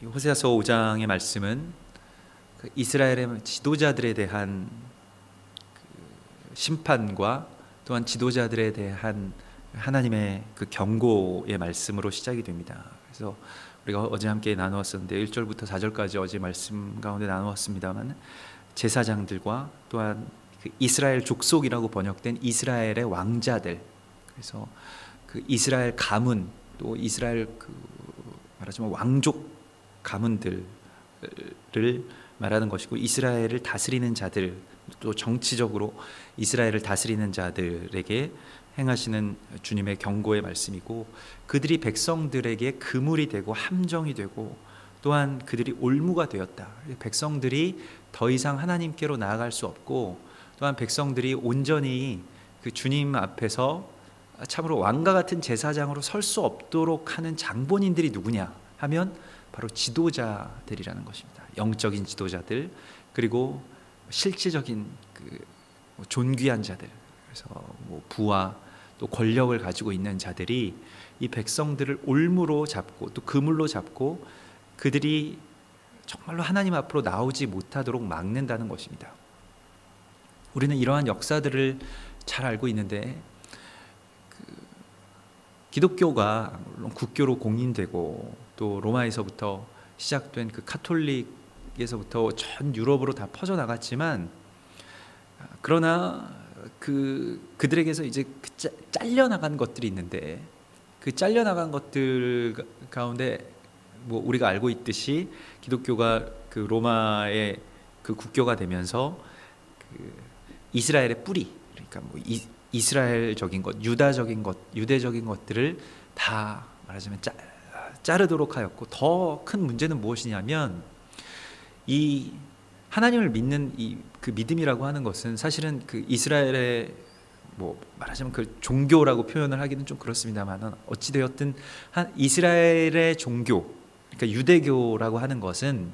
호세아서 5장의 말씀은 이스라엘의 지도자들에 대한 심판과 또한 지도자들에 대한 하나님의 그 경고의 말씀으로 시작이 됩니다. 그래서 우리가 어제 함께 나누었었는데 1절부터 4절까지 어제 말씀 가운데 나누었습니다만, 제사장들과 또한 그 이스라엘 족속이라고 번역된 이스라엘의 왕자들, 그래서 그 이스라엘 가문, 또 이스라엘 그 말하자면 왕족 가문들을 말하는 것이고, 이스라엘을 다스리는 자들, 또 정치적으로 이스라엘을 다스리는 자들에게 행하시는 주님의 경고의 말씀이고, 그들이 백성들에게 그물이 되고 함정이 되고 또한 그들이 올무가 되었다. 백성들이 더 이상 하나님께로 나아갈 수 없고, 또한 백성들이 온전히 그 주님 앞에서 참으로 왕과 같은 제사장으로 설 수 없도록 하는 장본인들이 누구냐 하면 바로 지도자들이라는 것입니다. 영적인 지도자들, 그리고 실질적인 그 존귀한 자들, 그래서 부와 또 권력을 가지고 있는 자들이 이 백성들을 올무로 잡고 또 그물로 잡고 그들이 정말로 하나님 앞으로 나오지 못하도록 막는다는 것입니다. 우리는 이러한 역사들을 잘 알고 있는데, 기독교가 물론 국교로 공인되고 또 로마에서부터 시작된 그 카톨릭에서부터 전 유럽으로 다 퍼져나갔지만, 그러나 그들에게서 이제 잘려나간 것들이 있는데, 그 잘려나간 것들 가운데 우리가 알고 있듯이 기독교가 그 로마의 그 국교가 되면서 그 이스라엘의 뿌리, 그러니까 이스라엘적인 것, 유대적인 것들을 다 말하자면 자르도록 하였고, 더 큰 문제는 무엇이냐면, 이 하나님을 믿는 그 믿음이라고 하는 것은 사실은 그 이스라엘의 말하자면 그 종교라고 표현을 하기는 좀 그렇습니다만, 어찌 되었든 이스라엘의 종교, 그러니까 유대교라고 하는 것은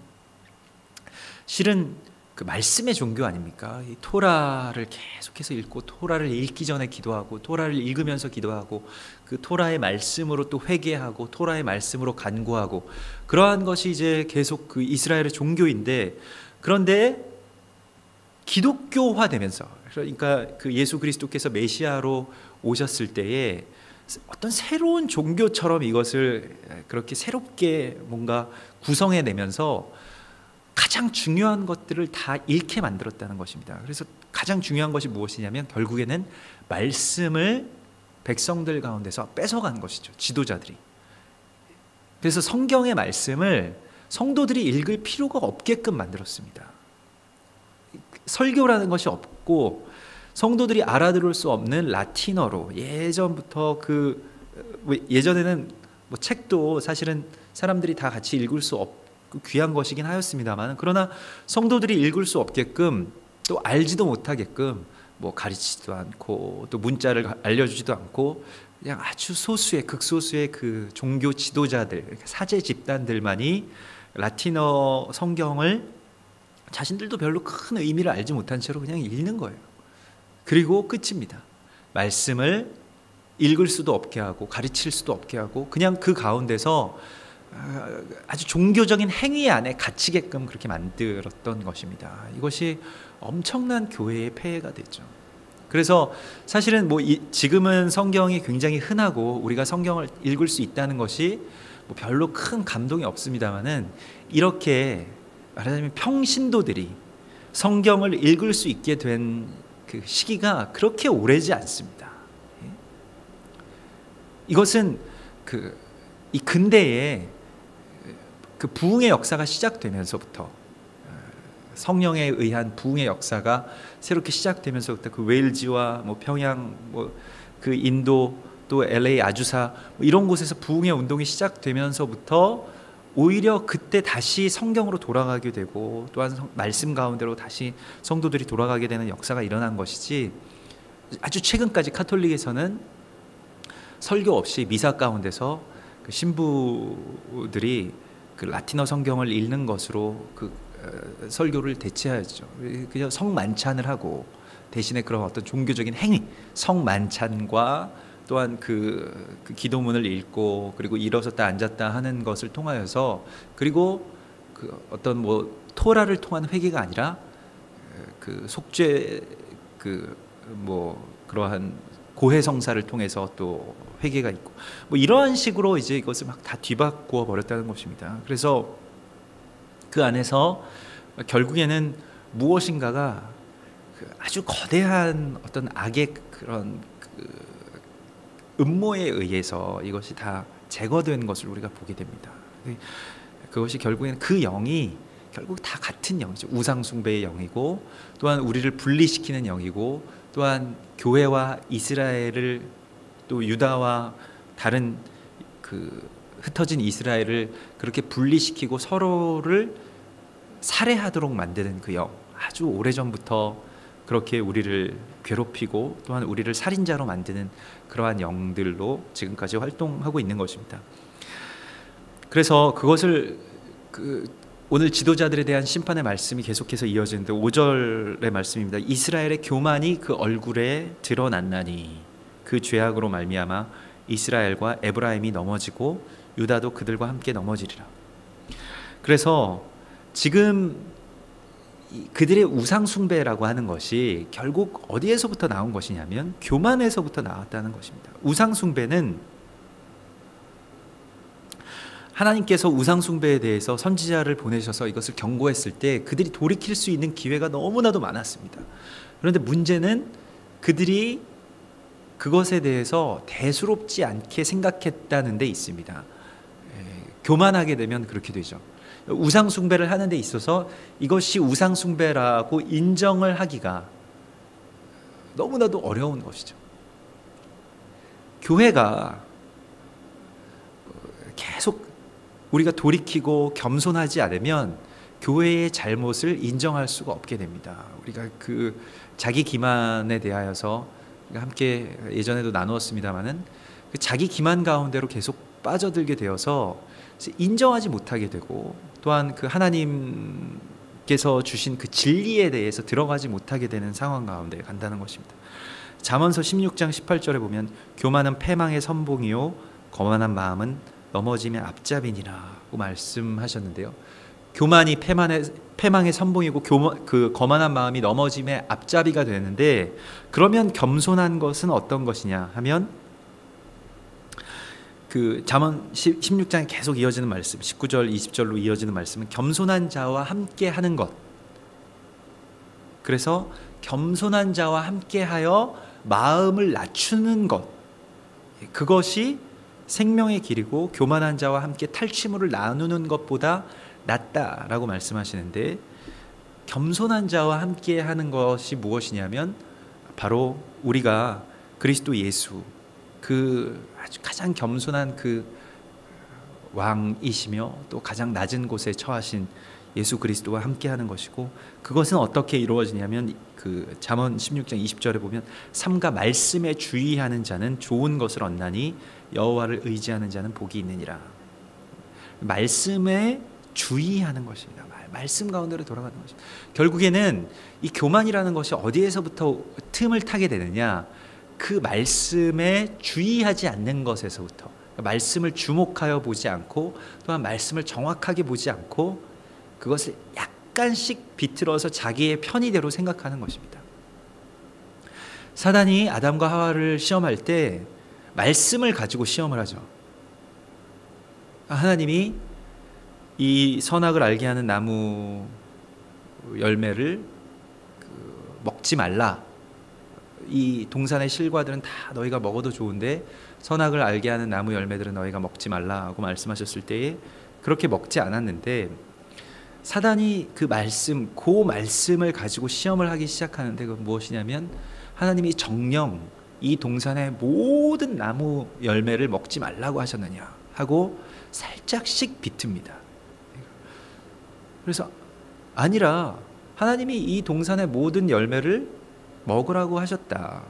실은 그 말씀의 종교 아닙니까? 이 토라를 계속해서 읽고, 토라를 읽기 전에 기도하고, 토라를 읽으면서 기도하고, 그 토라의 말씀으로 또 회개하고, 토라의 말씀으로 간구하고, 그러한 것이 이제 계속 그 이스라엘의 종교인데, 그런데 기독교화되면서, 그러니까 그 예수 그리스도께서 메시아로 오셨을 때에 어떤 새로운 종교처럼 이것을 그렇게 새롭게 뭔가 구성해내면서 가장 중요한 것들을 다 잃게 만들었다는 것입니다. 그래서 가장 중요한 것이 무엇이냐면, 결국에는 말씀을 백성들 가운데서 뺏어간 것이죠, 지도자들이. 그래서 성경의 말씀을 성도들이 읽을 필요가 없게끔 만들었습니다. 설교라는 것이 없고, 성도들이 알아들을 수 없는 라틴어로, 예전부터 예전에는 책도 사실은 사람들이 다 같이 읽을 수 없고 귀한 것이긴 하였습니다만, 그러나 성도들이 읽을 수 없게끔, 또 알지도 못하게끔 가르치지도 않고, 또 문자를 알려주지도 않고, 그냥 아주 소수의, 극소수의 그 종교 지도자들, 사제 집단들만이 라틴어 성경을 자신들도 별로 큰 의미를 알지 못한 채로 그냥 읽는 거예요. 그리고 끝입니다. 말씀을 읽을 수도 없게 하고 가르칠 수도 없게 하고, 그냥 그 가운데서 아주 종교적인 행위 안에 갇히게끔 그렇게 만들었던 것입니다. 이것이 엄청난 교회의 폐해가 됐죠. 그래서 사실은 지금은 성경이 굉장히 흔하고 우리가 성경을 읽을 수 있다는 것이 별로 큰 감동이 없습니다만은, 이렇게 말하자면 평신도들이 성경을 읽을 수 있게 된 그 시기가 그렇게 오래지 않습니다. 이것은 이 근대에 그 부흥의 역사가 시작되면서부터, 성령에 의한 부흥의 역사가 새롭게 시작되면서부터, 그 웨일즈와 평양, 그 인도, 또 LA 아주사 이런 곳에서 부흥의 운동이 시작되면서부터 오히려 그때 다시 성경으로 돌아가게 되고, 또한 말씀 가운데로 다시 성도들이 돌아가게 되는 역사가 일어난 것이지, 아주 최근까지 카톨릭에서는 설교 없이 미사 가운데서 그 신부들이 그 라틴어 성경을 읽는 것으로 그 설교를 대체하죠. 그냥 성만찬을 하고, 대신에 그런 어떤 종교적인 행위, 성만찬과 또한 그 기도문을 읽고 그리고 일어섰다 앉았다 하는 것을 통하여서 그리고 그 어떤 뭐 토라를 통한 회개가 아니라 그 속죄 그 뭐 그러한 고해성사를 통해서 또 회개가 있고 뭐 이러한 식으로 이제 이것을 막 다 뒤바꾸어 버렸다는 것입니다. 그래서 그 안에서 결국에는 무엇인가가 그 아주 거대한 어떤 악의 그런 그 음모에 의해서 이것이 다 제거된 것을 우리가 보게 됩니다. 그것이 결국에는 그 영이 결국 다 같은 영이죠. 우상숭배의 영이고 또한 우리를 분리시키는 영이고 또한 교회와 이스라엘을 또 유다와 다른 그 흩어진 이스라엘을 그렇게 분리시키고 서로를 살해하도록 만드는 그 영, 아주 오래전부터 그렇게 우리를 괴롭히고 또한 우리를 살인자로 만드는 그러한 영들로 지금까지 활동하고 있는 것입니다. 그래서 그것을 오늘 지도자들에 대한 심판의 말씀이 계속해서 이어지는데 5절의 말씀입니다. 이스라엘의 교만이 그 얼굴에 드러났나니 그 죄악으로 말미암아 이스라엘과 에브라임이 넘어지고 유다도 그들과 함께 넘어지리라. 그래서 지금 그들의 우상숭배라고 하는 것이 결국 어디에서부터 나온 것이냐면 교만에서부터 나왔다는 것입니다. 우상숭배는 하나님께서 우상숭배에 대해서 선지자를 보내셔서 이것을 경고했을 때 그들이 돌이킬 수 있는 기회가 너무나도 많았습니다. 그런데 문제는 그들이 그것에 대해서 대수롭지 않게 생각했다는 데 있습니다. 교만하게 되면 그렇게 되죠. 우상숭배를 하는 데 있어서 이것이 우상숭배라고 인정을 하기가 너무나도 어려운 것이죠. 교회가 계속 우리가 돌이키고 겸손하지 않으면 교회의 잘못을 인정할 수가 없게 됩니다. 우리가 그 자기 기만에 대하여서 함께 예전에도 나누었습니다마는 그 자기 기만 가운데로 계속 빠져들게 되어서 인정하지 못하게 되고 또한 그 하나님께서 주신 그 진리에 대해서 들어가지 못하게 되는 상황 가운데 간다는 것입니다. 잠언서 16장 18절에 보면 교만은 패망의 선봉이요 거만한 마음은 넘어짐의 앞잡이니라고 말씀하셨는데요. 교만이 패망의 선봉이고 그 거만한 마음이 넘어짐의 앞잡이가 되는데 그러면 겸손한 것은 어떤 것이냐 하면 그 잠언 16장에 계속 이어지는 말씀 19절 20절로 이어지는 말씀은 겸손한 자와 함께 하는 것. 그래서 겸손한 자와 함께하여 마음을 낮추는 것, 그것이 생명의 길이고 교만한 자와 함께 탈취물을 나누는 것보다 낫다라고 말씀하시는데 겸손한 자와 함께 하는 것이 무엇이냐면 바로 우리가 그리스도 예수 그 아주 가장 겸손한 그 왕이시며 또 가장 낮은 곳에 처하신 예수 그리스도와 함께 하는 것이고 그것은 어떻게 이루어지냐면 그 잠언 16장 20절에 보면 삼가 말씀에 주의하는 자는 좋은 것을 얻나니 여호와를 의지하는 자는 복이 있느니라. 말씀에 주의하는 것입니다. 말씀 가운데로 돌아가는 것입니다. 결국에는 이 교만이라는 것이 어디에서부터 틈을 타게 되느냐, 그 말씀에 주의하지 않는 것에서부터, 말씀을 주목하여 보지 않고 또한 말씀을 정확하게 보지 않고 그것을 약간씩 비틀어서 자기의 편의대로 생각하는 것입니다. 사단이 아담과 하와를 시험할 때 말씀을 가지고 시험을 하죠. 하나님이 이 선악을 알게 하는 나무 열매를 먹지 말라. 이 동산의 실과들은 다 너희가 먹어도 좋은데 선악을 알게 하는 나무 열매들은 너희가 먹지 말라고 말씀하셨을 때에 그렇게 먹지 않았는데 사단이 그 말씀을 가지고 시험을 하기 시작하는데 그건 무엇이냐면 하나님이 정령 이 동산의 모든 나무 열매를 먹지 말라고 하셨느냐 하고 살짝씩 비틉니다. 그래서 아니라 하나님이 이 동산의 모든 열매를 먹으라고 하셨다.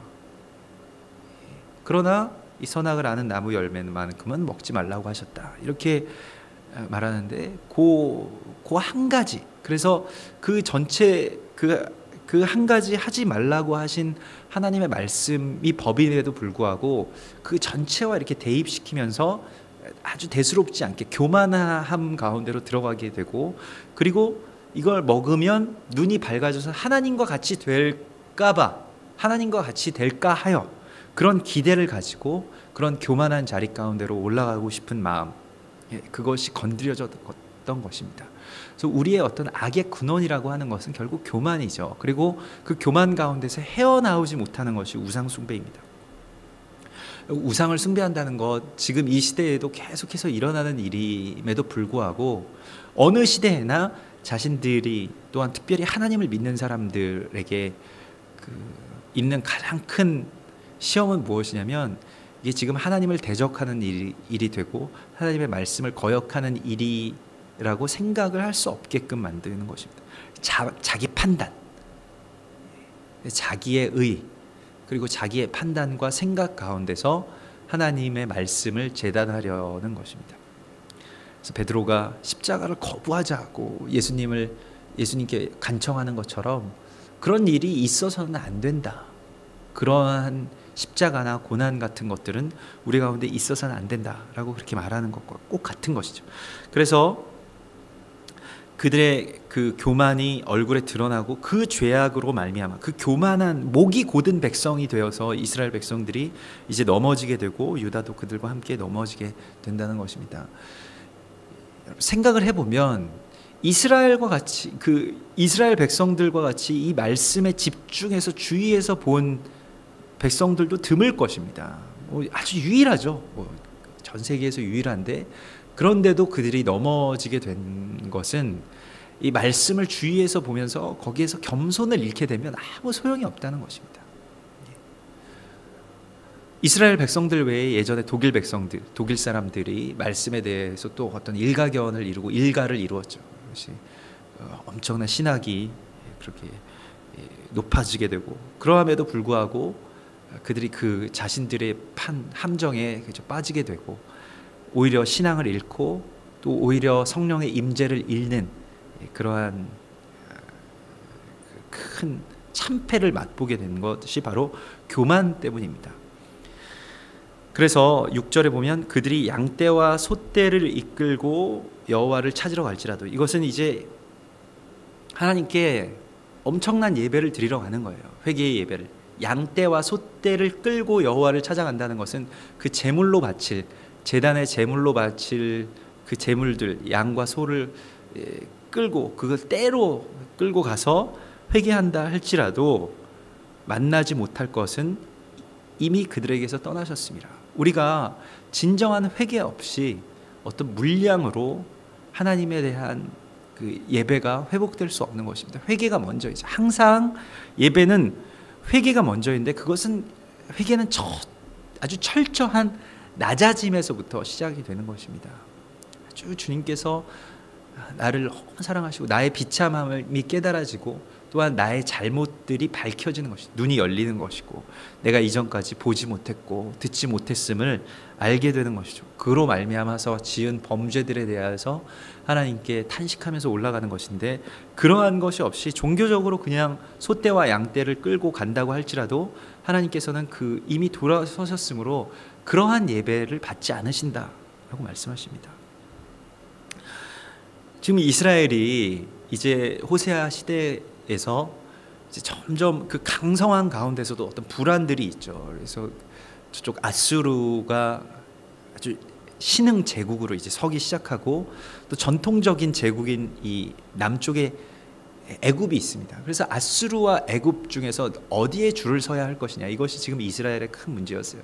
그러나 이 선악을 아는 나무 열매만큼은 먹지 말라고 하셨다. 이렇게 말하는데 그 한 가지. 그래서 그 전체 그 한 가지 하지 말라고 하신 하나님의 말씀이 법임에도 불구하고 그 전체와 이렇게 대입시키면서 아주 대수롭지 않게 교만함 가운데로 들어가게 되고, 그리고 이걸 먹으면 눈이 밝아져서 하나님과 같이 될까봐, 하나님과 같이 될까 하여 그런 기대를 가지고 그런 교만한 자리 가운데로 올라가고 싶은 마음, 그것이 건드려졌던 것입니다. 그래서 우리의 어떤 악의 근원이라고 하는 것은 결국 교만이죠. 그리고 그 교만 가운데서 헤어나오지 못하는 것이 우상 숭배입니다. 우상을 숭배한다는 것, 지금 이 시대에도 계속해서 일어나는 일임에도 불구하고 어느 시대에나 자신들이, 또한 특별히 하나님을 믿는 사람들에게 있는 가장 큰 시험은 무엇이냐면, 이게 지금 하나님을 대적하는 일이 되고 하나님의 말씀을 거역하는 일이라고 생각을 할 수 없게끔 만드는 것입니다. 자기 판단, 자기의 의, 그리고 자기의 판단과 생각 가운데서 하나님의 말씀을 재단하려는 것입니다. 그래서 베드로가 십자가를 거부하자고 예수님께 간청하는 것처럼 그런 일이 있어서는 안 된다. 그러한 십자가나 고난 같은 것들은 우리 가운데 있어서는 안 된다라고 그렇게 말하는 것과 꼭 같은 것이죠. 그래서 그들의 그 교만이 얼굴에 드러나고 그 죄악으로 말미암아 그 교만한 목이 곧은 백성이 되어서 이스라엘 백성들이 이제 넘어지게 되고 유다도 그들과 함께 넘어지게 된다는 것입니다. 생각을 해보면 이스라엘과 같이, 그 이스라엘 백성들과 같이 이 말씀에 집중해서 주의해서 본 백성들도 드물 것입니다. 아주 유일하죠. 전 세계에서 유일한데, 그런데도 그들이 넘어지게 된 것은 이 말씀을 주의해서 보면서 거기에서 겸손을 잃게 되면 아무 소용이 없다는 것입니다. 이스라엘 백성들 외에 예전에 독일 사람들이 말씀에 대해서 또 어떤 일가견을 이루고 일가를 이루었죠. 그것이 엄청난 신학이 그렇게 높아지게 되고, 그러함에도 불구하고 그들이 그 자신들의 함정에 빠지게 되고 오히려 신앙을 잃고 또 오히려 성령의 임재를 잃는 그러한 큰 참패를 맛보게 된 것이 바로 교만 때문입니다. 그래서 6절에 보면 그들이 양떼와 소떼를 이끌고 여호와를 찾으러 갈지라도, 이것은 이제 하나님께 엄청난 예배를 드리러 가는 거예요. 회개의 예배를. 양떼와 소떼를 끌고 여호와를 찾아간다는 것은 그 제물로 바칠, 제단의 제물로 바칠 그 제물들, 양과 소를 끌고 그걸 떼로 끌고 가서 회개한다 할지라도 만나지 못할 것은 이미 그들에게서 떠나셨습니다. 우리가 진정한 회개 없이 어떤 물량으로 하나님에 대한 그 예배가 회복될 수 없는 것입니다. 회개가 먼저이죠. 항상 예배는 회개가 먼저인데, 그것은 회개는 아주 철저한 낮아짐에서부터 시작이 되는 것입니다. 아주 주님께서 나를 너무 사랑하시고 나의 비참함이 깨달아지고 또한 나의 잘못들이 밝혀지는 것이, 눈이 열리는 것이고 내가 이전까지 보지 못했고 듣지 못했음을 알게 되는 것이죠. 그로 말미암아서 지은 범죄들에 대해서 하나님께 탄식하면서 올라가는 것인데, 그러한 것이 없이 종교적으로 그냥 소떼와 양떼를 끌고 간다고 할지라도 하나님께서는 그 이미 돌아서셨으므로 그러한 예배를 받지 않으신다라고 말씀하십니다. 지금 이스라엘이 이제 호세아 시대에서 이제 점점 그 강성한 가운데서도 어떤 불안들이 있죠. 그래서 저쪽 아수르가 아주 신흥 제국으로 이제 서기 시작하고, 또 전통적인 제국인 이 남쪽에 애굽이 있습니다. 그래서 아수르와 애굽 중에서 어디에 줄을 서야 할 것이냐, 이것이 지금 이스라엘의 큰 문제였어요.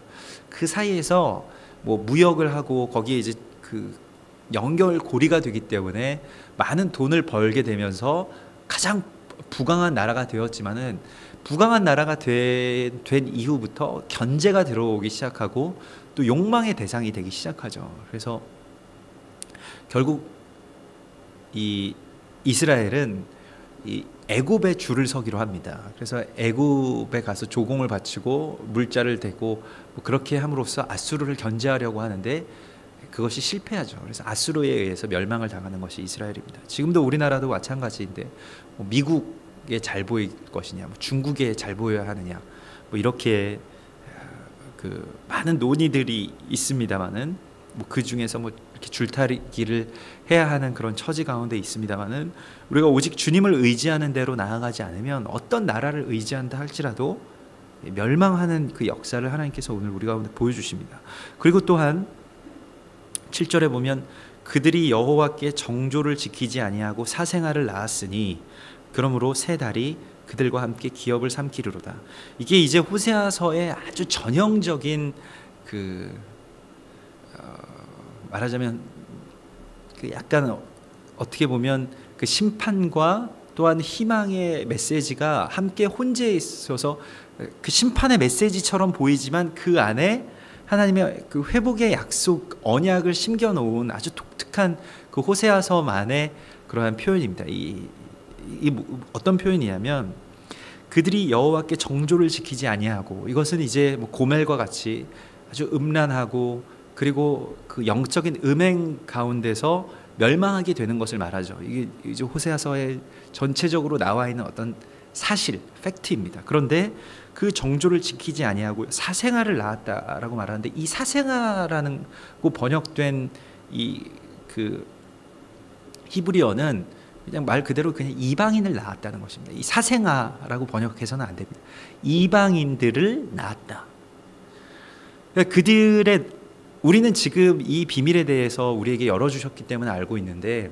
그 사이에서 뭐 무역을 하고 거기에 이제 그 연결고리가 되기 때문에 많은 돈을 벌게 되면서 가장 부강한 나라가 되었지만은, 부강한 나라가 된 이후부터 견제가 들어오기 시작하고 또 욕망의 대상이 되기 시작하죠. 그래서 결국 이 이스라엘은 이 애굽에 줄을 서기로 합니다. 그래서 애굽에 가서 조공을 바치고 물자를 대고 뭐 그렇게 함으로써 아수르를 견제하려고 하는데 그것이 실패하죠. 그래서 아수르에 의해서 멸망을 당하는 것이 이스라엘입니다. 지금도 우리나라도 마찬가지인데, 미국 한국에 잘 보일 것이냐, 뭐 중국에 잘 보여야 하느냐, 뭐 이렇게 그 많은 논의들이 있습니다만은 뭐 그 중에서 뭐 이렇게 줄타기를 해야 하는 그런 처지 가운데 있습니다만은 우리가 오직 주님을 의지하는 대로 나아가지 않으면 어떤 나라를 의지한다 할지라도 멸망하는 그 역사를 하나님께서 오늘 우리 가운데 보여주십니다. 그리고 또한 7절에 보면 그들이 여호와께 정조를 지키지 아니하고 사생아를 낳았으니 그러므로 새 달이 그들과 함께 기업을 삼키리로다. 이게 이제 호세아서의 아주 전형적인 말하자면 그 약간 어떻게 보면 그 심판과 또한 희망의 메시지가 함께 혼재해 있어서 그 심판의 메시지처럼 보이지만 그 안에 하나님의 그 회복의 약속 언약을 심겨 놓은 아주 독특한 그 호세아서만의 그러한 표현입니다. 이 어떤 표현이냐면 그들이 여호와께 정조를 지키지 아니하고, 이것은 이제 뭐 고멜과 같이 아주 음란하고 그리고 그 영적인 음행 가운데서 멸망하게 되는 것을 말하죠. 이게 이제 호세아서에 전체적으로 나와 있는 어떤 사실, 팩트입니다. 그런데 그 정조를 지키지 아니하고 사생아를 낳았다라고 말하는데, 이 사생아라는 거 번역된 이 그 히브리어는 그냥 말 그대로 그냥 이방인을 낳았다는 것입니다. 이 사생아라고 번역해서는 안 됩니다. 이방인들을 낳았다. 그러니까 그들의, 우리는 지금 이 비밀에 대해서 우리에게 열어주셨기 때문에 알고 있는데,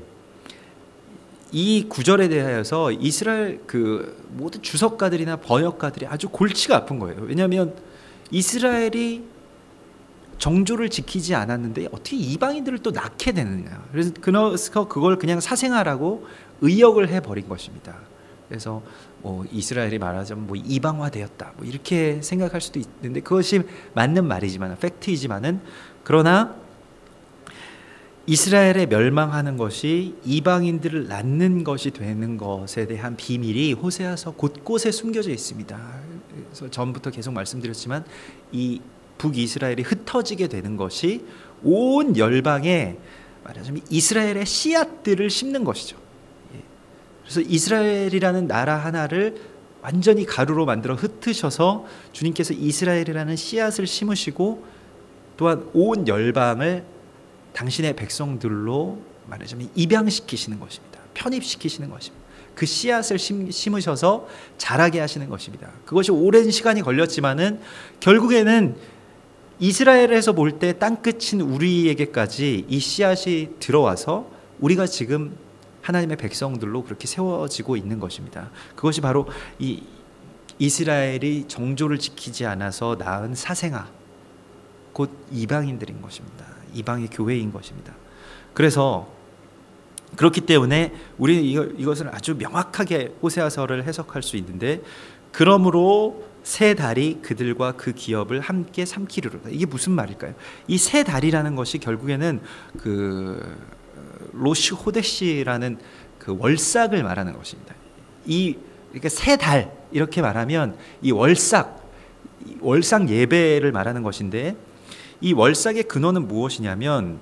이 구절에 대하여서 이스라엘 그 모든 주석가들이나 번역가들이 아주 골치가 아픈 거예요. 왜냐하면 이스라엘이 정조를 지키지 않았는데 어떻게 이방인들을 또 낳게 되느냐. 그래서 그걸 그냥 사생아라고 의역을 해버린 것입니다. 그래서 뭐 이스라엘이 말하자면 뭐 이방화되었다, 뭐 이렇게 생각할 수도 있는데 그것이 맞는 말이지만, 팩트이지만은, 그러나 이스라엘의 멸망하는 것이 이방인들을 낳는 것이 되는 것에 대한 비밀이 호세아서 곳곳에 숨겨져 있습니다. 그래서 전부터 계속 말씀드렸지만 이 북이스라엘이 흩어지게 되는 것이 온 열방에 말하자면 이스라엘의 씨앗들을 심는 것이죠. 그래서 이스라엘이라는 나라 하나를 완전히 가루로 만들어 흩으셔서 주님께서 이스라엘이라는 씨앗을 심으시고 또한 온 열방을 당신의 백성들로 말하자면 입양시키시는 것입니다. 편입시키시는 것입니다. 그 씨앗을 심으셔서 자라게 하시는 것입니다. 그것이 오랜 시간이 걸렸지만은 결국에는 이스라엘에서 볼 때 땅끝인 우리에게까지 이 씨앗이 들어와서 우리가 지금 하나님의 백성들로 그렇게 세워지고 있는 것입니다. 그것이 바로 이 이스라엘이 정조를 지키지 않아서 낳은 사생아, 곧 이방인들인 것입니다. 이방의 교회인 것입니다. 그래서 그렇기 때문에 우리는 이것을 아주 명확하게 호세아서를 해석할 수 있는데, 그러므로 새 달이 그들과 그 기업을 함께 삼키리로다. 이게 무슨 말일까요? 이 새 달이라는 것이 결국에는 그 로시 호데시라는 그 월삭을 말하는 것입니다. 그러니까 새 달 이렇게 말하면 이 월삭 예배를 말하는 것인데, 이 월삭의 근원은 무엇이냐면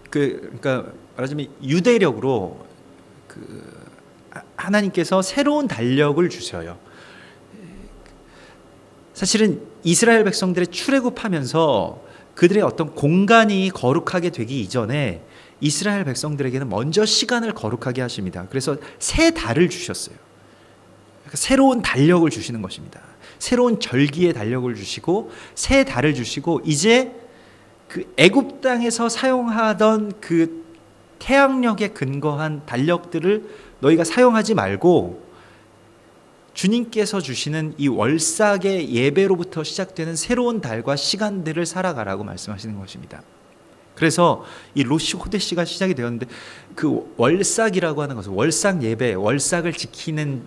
그러니까 말하자면 유대력으로 하나님께서 새로운 달력을 주셔요. 사실은 이스라엘 백성들의 출애굽하면서 그들의 어떤 공간이 거룩하게 되기 이전에 이스라엘 백성들에게는 먼저 시간을 거룩하게 하십니다. 그래서 새 달을 주셨어요. 그러니까 새로운 달력을 주시는 것입니다. 새로운 절기의 달력을 주시고 새 달을 주시고, 이제 그 애굽 땅에서 사용하던 그 태양력에 근거한 달력들을 너희가 사용하지 말고 주님께서 주시는 이 월삭의 예배로부터 시작되는 새로운 달과 시간들을 살아가라고 말씀하시는 것입니다. 그래서 이 로시 호데시가 시작이 되었는데, 그 월삭이라고 하는 것은 월삭 예배, 월삭을 지키는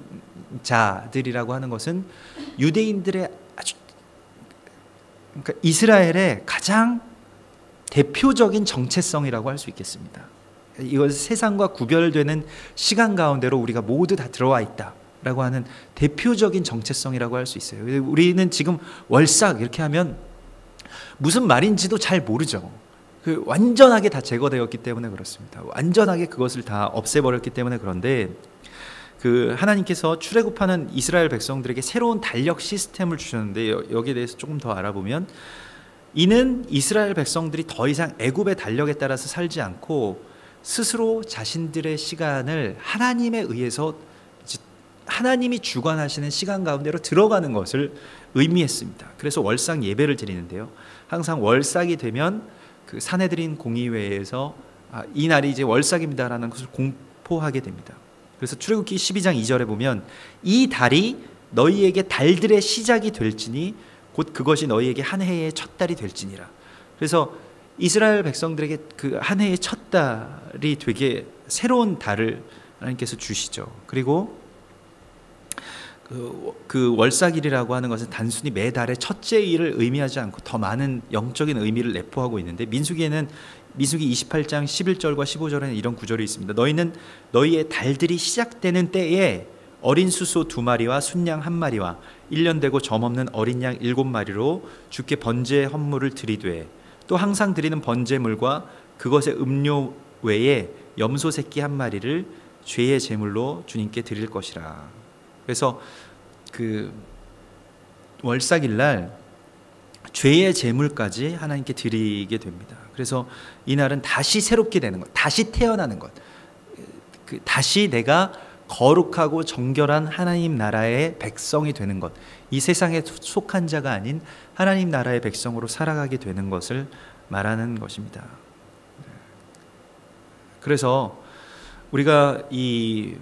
자들이라고 하는 것은 유대인들의 아주, 그러니까 이스라엘의 가장 대표적인 정체성이라고 할 수 있겠습니다. 이것은 세상과 구별되는 시간 가운데로 우리가 모두 다 들어와 있다 라고 하는 대표적인 정체성이라고 할 수 있어요. 우리는 지금 월삭 이렇게 하면 무슨 말인지도 잘 모르죠. 완전하게 다 제거되었기 때문에 그렇습니다. 완전하게 그것을 다 없애버렸기 때문에. 그런데 그 하나님께서 출애굽하는 이스라엘 백성들에게 새로운 달력 시스템을 주셨는데 여기에 대해서 조금 더 알아보면 이는 이스라엘 백성들이 더 이상 애굽의 달력에 따라서 살지 않고 스스로 자신들의 시간을 하나님에 의해서 하나님이 주관하시는 시간 가운데로 들어가는 것을 의미했습니다. 그래서 월삭 예배를 드리는데요. 항상 월삭이 되면 그 사내들인 공의회에서 이 날이 이제 월삭입니다라는 것을 공포하게 됩니다. 그래서 출애굽기 12장 2절에 보면 이 달이 너희에게 달들의 시작이 될지니 곧 그것이 너희에게 한 해의 첫 달이 될지니라. 그래서 이스라엘 백성들에게 그 한 해의 첫 달이 되게 새로운 달을 하나님께서 주시죠. 그리고 그 월삭일이라고 하는 것은 단순히 매달의 첫째 일을 의미하지 않고 더 많은 영적인 의미를 내포하고 있는데 민수기에는 민수기 28장 11절과 15절에는 이런 구절이 있습니다. 너희는 너희의 달들이 시작되는 때에 어린 수소 2마리와 순양 1마리와 1년 되고 점없는 어린 양 7마리로 주께 번제 헌물을 드리되 또 항상 드리는 번제물과 그것의 음료 외에 염소 새끼 1마리를 죄의 제물로 주님께 드릴 것이라. 그래서 그 월삭일 날 죄의 제물까지 하나님께 드리게 됩니다. 그래서 이날은 다시 새롭게 되는 것, 다시 태어나는 것, 다시 내가 거룩하고 정결한 하나님 나라의 백성이 되는 것, 이 세상에 속한 자가 아닌 하나님 나라의 백성으로 살아가게 되는 것을 말하는 것입니다. 그래서 우리가 이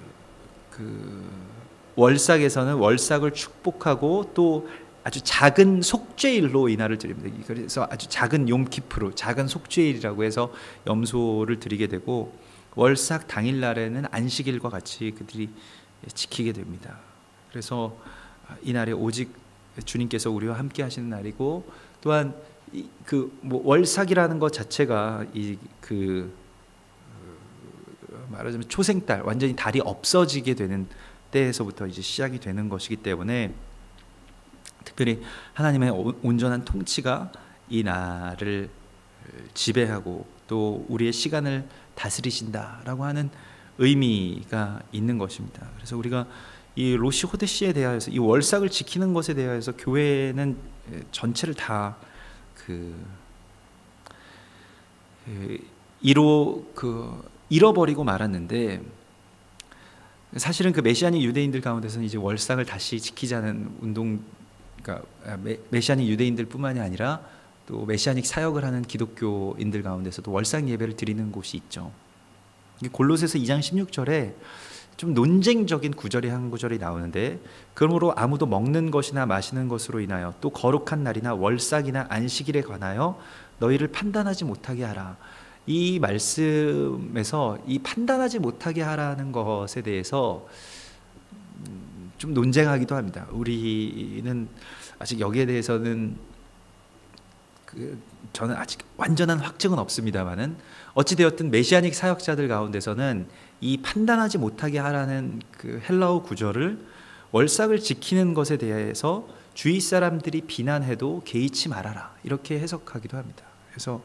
월삭에서는 월삭을 축복하고 또 아주 작은 속죄일로 이날을 드립니다. 그래서 아주 작은 욤키프로 작은 속죄일이라고 해서 염소를 드리게 되고 월삭 당일날에는 안식일과 같이 그들이 지키게 됩니다. 그래서 이날에 오직 주님께서 우리와 함께 하시는 날이고 또한 월삭이라는 것 자체가 말하자면 초생달, 완전히 달이 없어지게 되는 때에서부터 이제 시작이 되는 것이기 때문에 특별히 하나님의 온전한 통치가 이 날을 지배하고 또 우리의 시간을 다스리신다라고 하는 의미가 있는 것입니다. 그래서 우리가 이 로시 호데시에 대하여서 이 월삭을 지키는 것에 대하여서 교회는 전체를 다 잃어버리고 말았는데 사실은 그 메시아닉 유대인들 가운데서는 이제 월삭을 다시 지키자는 운동, 그러니까 메시아닉 유대인들뿐만이 아니라 또 메시아닉 사역을 하는 기독교인들 가운데서도 월삭 예배를 드리는 곳이 있죠. 골로새서 2장 16절에 좀 논쟁적인 구절이 한 구절이 나오는데 그러므로 아무도 먹는 것이나 마시는 것으로 인하여 또 거룩한 날이나 월삭이나 안식일에 관하여 너희를 판단하지 못하게 하라. 이 말씀에서 이 판단하지 못하게 하라는 것에 대해서 좀 논쟁하기도 합니다. 우리는 아직 여기에 대해서는 저는 아직 완전한 확증은 없습니다만은 어찌되었든 메시아닉 사역자들 가운데서는 이 판단하지 못하게 하라는 그 헬라어 구절을 월삭을 지키는 것에 대해서 주위 사람들이 비난해도 개의치 말아라 이렇게 해석하기도 합니다. 그래서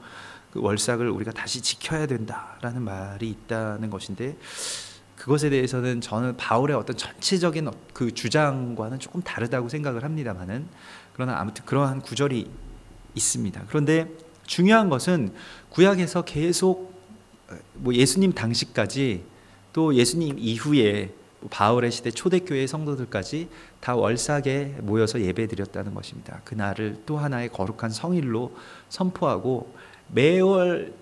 그 월삭을 우리가 다시 지켜야 된다라는 말이 있다는 것인데 그것에 대해서는 저는 바울의 어떤 전체적인 그 주장과는 조금 다르다고 생각을 합니다만은 그러나 아무튼 그러한 구절이 있습니다. 그런데 중요한 것은 구약에서 계속 예수님 당시까지 또 예수님 이후에 바울의 시대 초대교회 성도들까지 다 월삭에 모여서 예배드렸다는 것입니다. 그날을 또 하나의 거룩한 성일로 선포하고 매월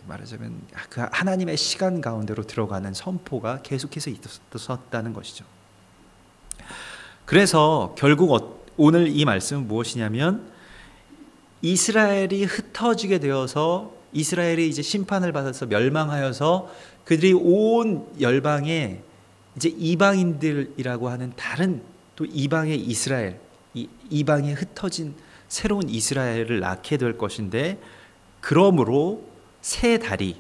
말하자면 그 하나님의 시간 가운데로 들어가는 선포가 계속해서 있었다는 것이죠. 그래서 결국 오늘 이 말씀은 무엇이냐면 이스라엘이 흩어지게 되어서 이스라엘이 이제 심판을 받아서 멸망하여서 그들이 온 열방에 이제 이방인들이라고 하는 다른 또 이방의 이스라엘, 이방에 흩어진 새로운 이스라엘을 낳게 될 것인데 그러므로 새 달이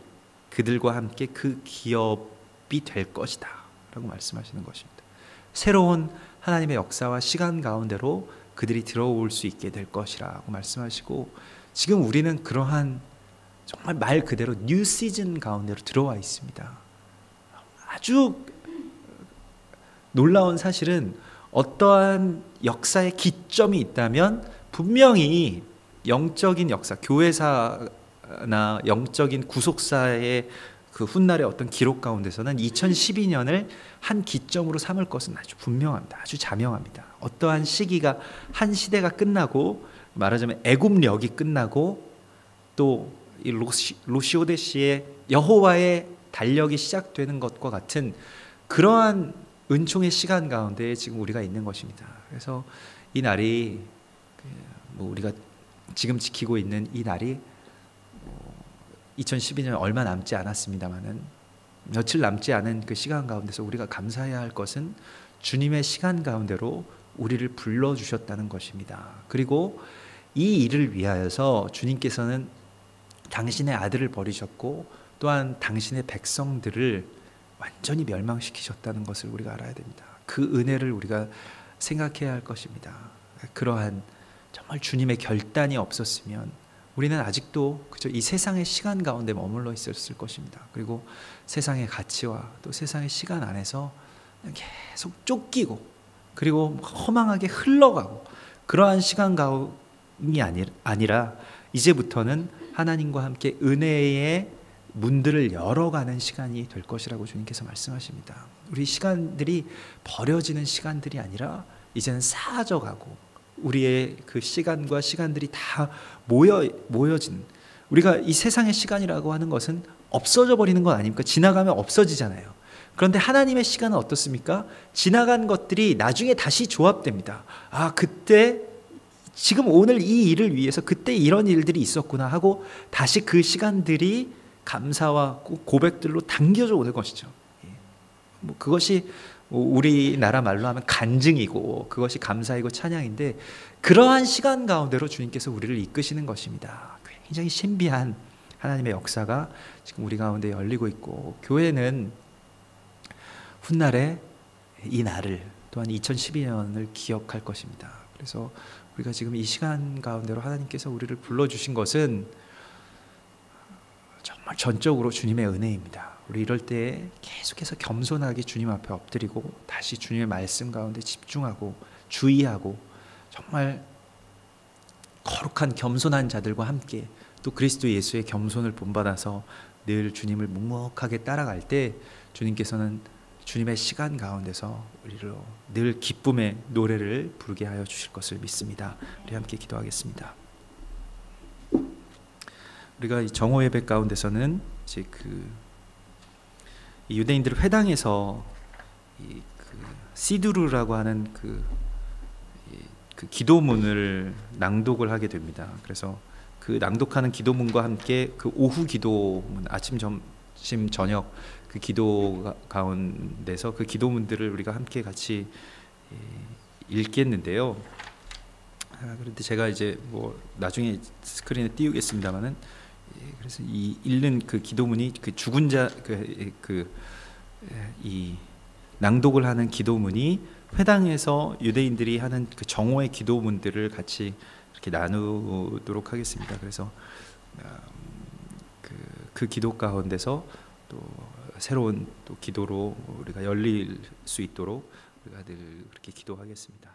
그들과 함께 그 기업이 될 것이다 라고 말씀하시는 것입니다. 새로운 하나님의 역사와 시간 가운데로 그들이 들어올 수 있게 될 것이라고 말씀하시고 지금 우리는 그러한 정말 말 그대로 뉴 시즌 가운데로 들어와 있습니다. 아주 놀라운 사실은 어떠한 역사의 기점이 있다면 분명히 영적인 역사, 교회사나 영적인 구속사의 그 훗날의 어떤 기록 가운데서는 2012년을 한 기점으로 삼을 것은 아주 분명합니다. 아주 자명합니다. 어떠한 시기가, 한 시대가 끝나고, 말하자면 애굽력이 끝나고, 또 이 로시오데시의 여호와의 달력이 시작되는 것과 같은 그러한 은총의 시간 가운데 지금 우리가 있는 것입니다. 그래서 이 날이, 우리가 지금 지키고 있는 이 날이 2012년 얼마 남지 않았습니다만은, 며칠 남지 않은 그 시간 가운데서 우리가 감사해야 할 것은 주님의 시간 가운데로 우리를 불러주셨다는 것입니다. 그리고 이 일을 위하여서 주님께서는 당신의 아들을 버리셨고, 또한 당신의 백성들을 완전히 멸망시키셨다는 것을 우리가 알아야 됩니다. 그 은혜를 우리가 생각해야 할 것입니다. 그러한 정말 주님의 결단이 없었으면 우리는 아직도 그저 이 세상의 시간 가운데 머물러 있었을 것입니다. 그리고 세상의 가치와 또 세상의 시간 안에서 계속 쫓기고, 그리고 허망하게 흘러가고, 그러한 시간 가운이 아니라 이제부터는 하나님과 함께 은혜의 문들을 열어가는 시간이 될 것이라고 주님께서 말씀하십니다. 우리 시간들이 버려지는 시간들이 아니라 이제는 쌓아져가고, 우리의 그 시간과 시간들이 다 모여진, 우리가 이 세상의 시간이라고 하는 것은 없어져 버리는 건 아닙니까? 지나가면 없어지잖아요. 그런데 하나님의 시간은 어떻습니까? 지나간 것들이 나중에 다시 조합됩니다. 아, 그때 지금 오늘 이 일을 위해서 그때 이런 일들이 있었구나 하고 다시 그 시간들이 감사와 고백들로 당겨져 오는 것이죠. 그것이 우리나라 말로 하면 간증이고, 그것이 감사이고 찬양인데, 그러한 시간 가운데로 주님께서 우리를 이끄시는 것입니다. 굉장히 신비한 하나님의 역사가 지금 우리 가운데 열리고 있고, 교회는 훗날에 이 날을, 또한 2012년을 기억할 것입니다. 그래서 우리가 지금 이 시간 가운데로 하나님께서 우리를 불러주신 것은 정말 전적으로 주님의 은혜입니다. 우리 이럴 때 계속해서 겸손하게 주님 앞에 엎드리고, 다시 주님의 말씀 가운데 집중하고 주의하고, 정말 거룩한 겸손한 자들과 함께 또 그리스도 예수의 겸손을 본받아서 늘 주님을 묵묵하게 따라갈 때, 주님께서는 주님의 시간 가운데서 우리를 늘 기쁨의 노래를 부르게 하여 주실 것을 믿습니다. 우리 함께 기도하겠습니다. 우리가 이 정오 예배 가운데서는 이제 이 유대인들 회당에서 시두르라고 하는 그 기도문을 낭독을 하게 됩니다. 그래서 그 낭독하는 기도문과 함께 그 오후 기도문, 아침, 점심, 저녁 그 기도 가운데서 그 기도문들을 우리가 함께 같이 읽겠는데요. 그런데 제가 이제 나중에 스크린에 띄우겠습니다만은, 그래서 이 읽는 그 기도문이 그 죽은 자 이 낭독을 하는 기도문이 회당에서 유대인들이 하는 그 정오의 기도문들을 같이 이렇게 나누도록 하겠습니다. 그래서 그 기도 가운데서 또 새로운 또 기도로 우리가 열릴 수 있도록 우리가 늘 그렇게 기도하겠습니다.